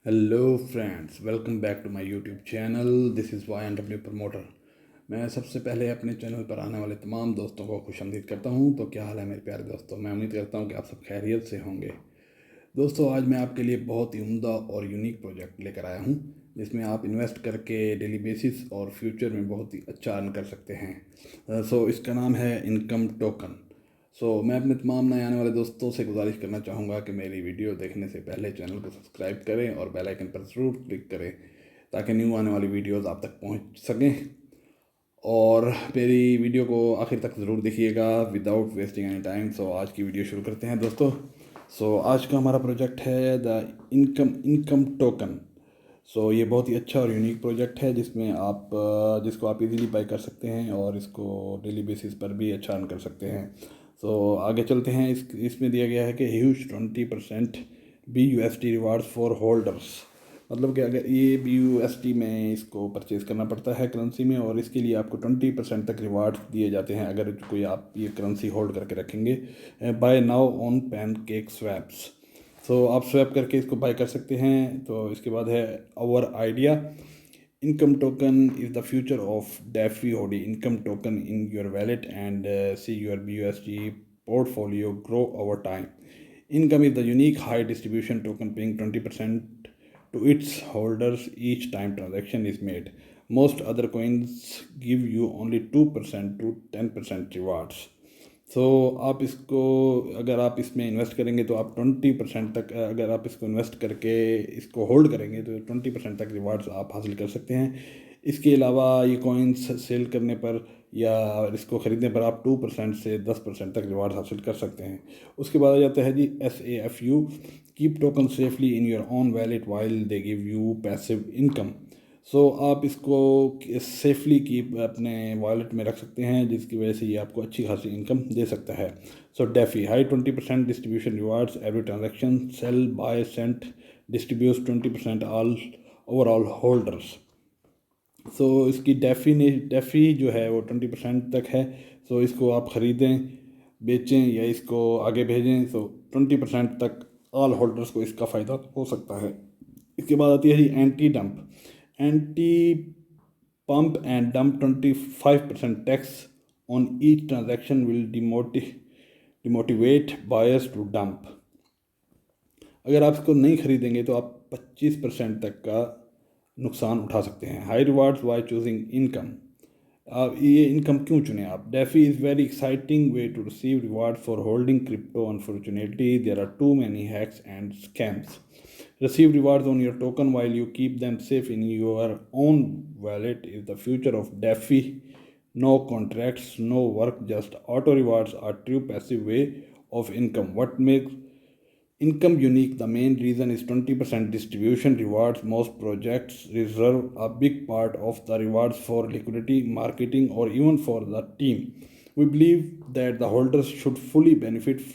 Hello friends, welcome back to my YouTube channel. This is Y N W promoter. मैं सबसे पहले अपने channel पर आने वाले तमाम दोस्तों को खुशामदीद करता हूं। तो क्या हाल है मेरे प्यारे दोस्तों? मैं उम्मीद करता हूं कि आप सब खैरियत से होंगे। दोस्तों, आज मैं आपके लिए बहुत ही उम्दा और यूनिक प्रोजेक्ट लेकर आया हूं, जिसमें आप इन्वेस्ट करके डेली बेसिस और फ्यूचर में बहुत ही अच्छा अर्न कर सकते हैं। इसका नाम है इनकम टोकन। मैं अपने तमाम नए आने वाले दोस्तों से गुजारिश करना चाहूँगा कि मेरी वीडियो देखने से पहले चैनल को सब्सक्राइब करें और बेल आइकन पर ज़रूर क्लिक करें, ताकि न्यू आने वाली वीडियोस आप तक पहुंच सकें। और मेरी वीडियो को आखिर तक ज़रूर देखिएगा विदाउट वेस्टिंग एनी टाइम। आज की वीडियो शुरू करते हैं दोस्तों। आज का हमारा प्रोजेक्ट है द इनकम टोकन। ये बहुत ही अच्छा और यूनिक प्रोजेक्ट है, जिसको आप इजीली बाय कर सकते हैं और इसको डेली बेसिस पर भी अच्छा अर्न कर सकते हैं। आगे चलते हैं। इसमें दिया गया है कि huge 20% BUSD rewards for holders. मतलब कि अगर ये BUSD में इसको परचेज़ करना पड़ता है करेंसी में, और इसके लिए आपको 20% तक रिवार्ड्स दिए जाते हैं अगर कोई आप ये करेंसी होल्ड करके रखेंगे। Buy now on pancake swaps. आप स्वैप करके इसको बाय कर सकते हैं। तो इसके बाद है our idea. Income token is the future of DeFi OD income token in your wallet, and see your BUSD portfolio grow over time. Income is the unique high distribution token paying 20% to its holders each time transaction is made. Most other coins give you only 2% to 10% rewards. आप इसको, अगर आप इसमें invest करेंगे तो आप 20% तक, अगर आप इसको इन्वेस्ट करके इसको होल्ड करेंगे तो 20% तक रिवार्ड्स आप हासिल कर सकते हैं। इसके अलावा ये कॉइन्स सेल करने पर या इसको ख़रीदने पर आप 2% से 10% तक रिवार्ड हासिल कर सकते हैं। उसके बाद आ जाता है जी SAFU। Keep token safely in your own wallet while they give you passive income. आप इसको सेफली की अपने वॉलेट में रख सकते हैं, जिसकी वजह से ये आपको अच्छी खासी इनकम दे सकता है। DeFi high 20% distribution rewards every transaction sale buy sent distribute 20% all overall holders. इसकी डेफी जो है वो 20% तक है। इसको आप ख़रीदें, बेचें या इसको आगे भेजें, 20% तक ऑल होल्डर्स को इसका फ़ायदा हो सकता है। इसके बाद आती है जी anti pump and dump 25% tax on each transaction will demotivate buyers to dump। अगर आप इसको नहीं खरीदेंगे तो आप 25% तक का नुकसान उठा सकते हैं। High rewards why choosing income. आप ये इनकम क्यों चुने आप? DeFi is very exciting way to receive reward for holding crypto. Unfortunately there are too many hacks and scams. Receive rewards on your token while you keep them safe in your own wallet is the future of DeFi. No contracts, no work, just auto rewards are true passive way of income. What makes income unique? The main reason is 20% distribution rewards. Most projects reserve a big part of the rewards for liquidity, marketing, or even for the team. We believe that the holders should fully benefit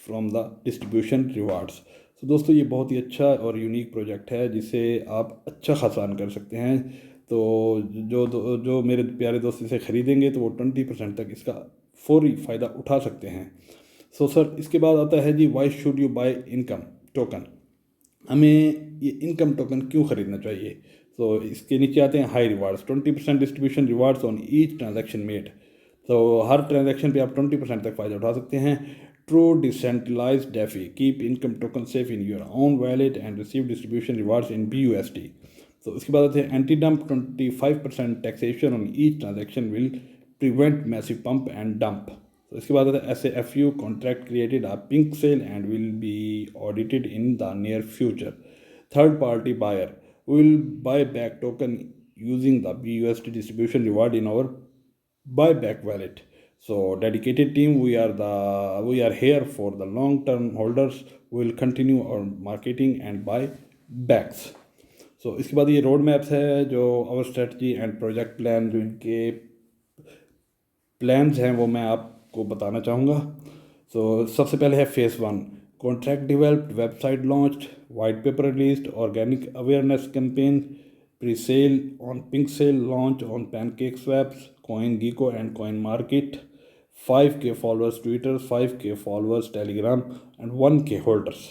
from the distribution rewards. दोस्तों, ये बहुत ही अच्छा और unique project है, जिसे आप अच्छा खासा अर्न कर सकते हैं। जो मेरे प्यारे दोस्त इसे ख़रीदेंगे तो वो 20% तक इसका फौरी फ़ायदा उठा सकते हैं। सर, इसके बाद आता है जी why should you buy income token. हमें ये इनकम टोकन क्यों ख़रीदना चाहिए? इसके नीचे आते हैं high rewards, 20% distribution rewards on each transaction made. हर ट्रांजेक्शन पे आप 20% तक फ़ायदा उठा सकते हैं। True decentralised DeFi keep income token safe in your own wallet and receive distribution rewards in BUSD। इसके बाद आते हैं anti dump. 25% taxation on each transaction will prevent massive pump and dump. इसके बाद आता है SAFU contract created a pink sale and will B audited in the near future. Third party buyer will buy back token using the BUSD distribution reward in our buyback wallet। Dedicated team, we are here for the long term holders। We will continue our marketing and buy backs। इसके बाद ये road maps है, जो our strategy and project plan, जो इनके plans हैं वो मैं आपको बताना चाहूँगा। सबसे पहले है phase 1, contract developed, website launched, white paper released, organic awareness campaign, pre sale on PinkSale, launch on pancake swaps, CoinGecko and coin market, 5K followers Twitter, 5K followers Telegram and 1K holders.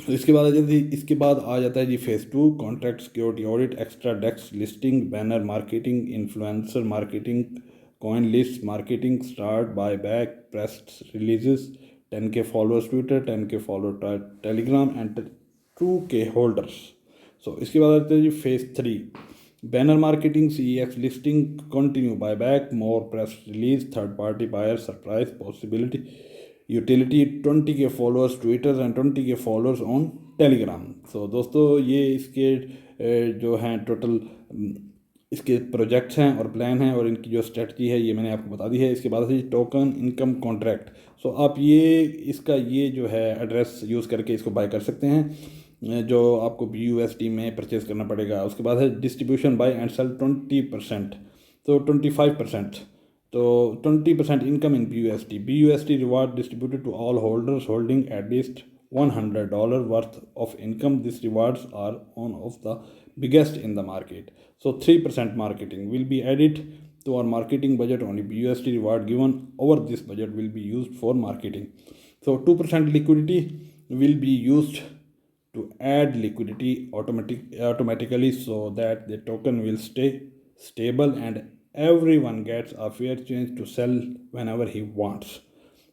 इसके बाद आ जाता है जी phase 2, contract security audit, extra डेस्क listing, banner marketing, influencer marketing, coin list marketing, start buy back, press releases, 10K followers Twitter, 10K follower Telegram and 2K holders. So इसके बाद आते हैं जी phase 3, banner marketing, CEX listing, continue buy back, more press release, third party buyer surprise possibility, utility, 20K followers Twitter and 20K followers on Telegram. So दोस्तों ये इसके जो हैं टोटल इसके प्रोजेक्ट्स हैं और प्लान हैं और इनकी जो स्ट्रेटजी है ये मैंने आपको बता दी है। इसके बाद है टोकन इनकम कॉन्ट्रैक्ट। सो आप ये जो है एड्रेस यूज़ करके इसको बाय कर सकते हैं, जो आपको BUSD में परचेज करना पड़ेगा। उसके बाद है डिस्ट्रीब्यूशन बाय एंड सेल 20%, तो 25%, तो 20% income in BUSD. BUSD reward distributed to all holders holding at least $100 worth of income. These rewards are one of the biggest in the market. So 3% marketing will be added to our marketing budget. Only BUSD reward given over this budget will be used for marketing. So 2% liquidity will be used to add liquidity automatically so that the token will stay stable and everyone gets a fair chance to sell whenever he wants.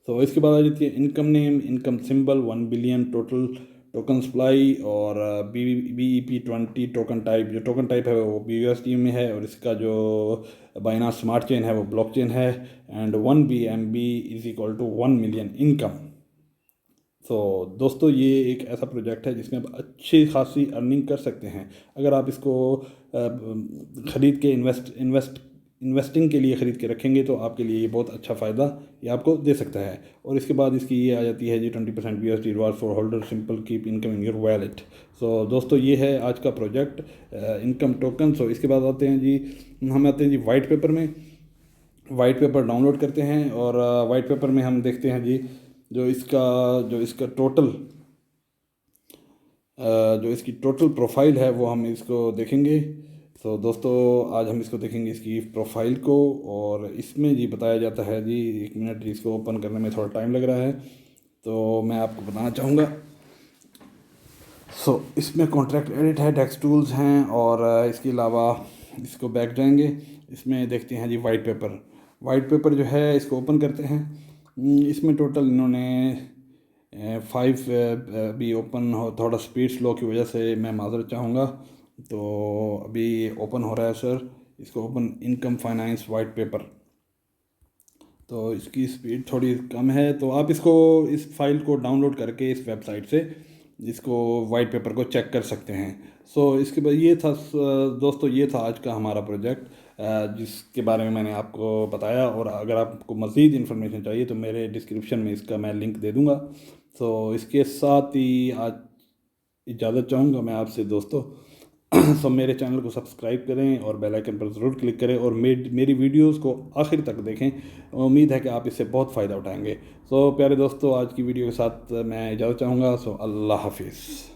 तो इसके बाद आ जाती है income name, income symbol, 1 billion total token supply और BEP20 token type. जो token type है वो BUSD में है और इसका जो बाइनांस स्मार्ट चेन है वो ब्लॉकचेन है। And 1 BNB is equal to 1 million income. तो दोस्तों ये एक ऐसा प्रोजेक्ट है जिसमें आप अच्छी खासी अर्निंग कर सकते हैं। अगर आप इसको ख़रीद के इन्वेस्टिंग के लिए ख़रीद के रखेंगे तो आपके लिए ये बहुत अच्छा फ़ायदा ये आपको दे सकता है। और इसके बाद इसकी ये आ जाती है जी 20% BUSD reward for holder, simple keep income in your wallet. So दोस्तों ये है आज का प्रोजेक्ट इनकम टोकन। सो इसके बाद आते हैं जी वाइट पेपर में। वाइट पेपर डाउनलोड करते हैं और वाइट पेपर में हम देखते हैं जी जो इसका इसकी टोटल प्रोफाइल है वो हम इसको देखेंगे। तो दोस्तों आज हम इसको देखेंगे इसकी प्रोफाइल को, और इसमें जी बताया जाता है जी, 1 मिनट इसको ओपन करने में थोड़ा टाइम लग रहा है तो मैं आपको बताना चाहूँगा। सो इसमें कॉन्ट्रैक्ट एडिट है, डेस्क टूल्स हैं और इसके अलावा इसको बैक जाएंगे, इसमें देखते हैं जी वाइट पेपर जो है इसको ओपन करते हैं। इसमें टोटल इन्होंने 5 अभी ओपन हो, थोड़ा स्पीड स्लो की वजह से मैं माज़रत चाहूँगा। तो अभी ओपन हो रहा है सर, इसको open income finance white paper, तो इसकी स्पीड थोड़ी कम है। तो आप इस फाइल को डाउनलोड करके इस वेबसाइट से इसको वाइट पेपर को चेक कर सकते हैं। सो इसके बाद ये था दोस्तों, ये था आज का हमारा प्रोजेक्ट जिसके बारे में मैंने आपको बताया। और अगर आपको मज़ीद इन्फॉर्मेशन चाहिए तो मेरे डिस्क्रिप्शन में इसका मैं लिंक दे दूँगा। सो इसके साथ ही आज इजाज़त चाहूँगा मैं आपसे दोस्तों। सो मेरे चैनल को सब्सक्राइब करें और बेल आइकन पर ज़रूर क्लिक करें और मेरी वीडियोस को आखिर तक देखें। उम्मीद है कि आप इससे बहुत फ़ायदा उठाएंगे। सो प्यारे दोस्तों आज की वीडियो के साथ मैं इजाज़त चाहूँगा। सो अल्लाह हाफिज़।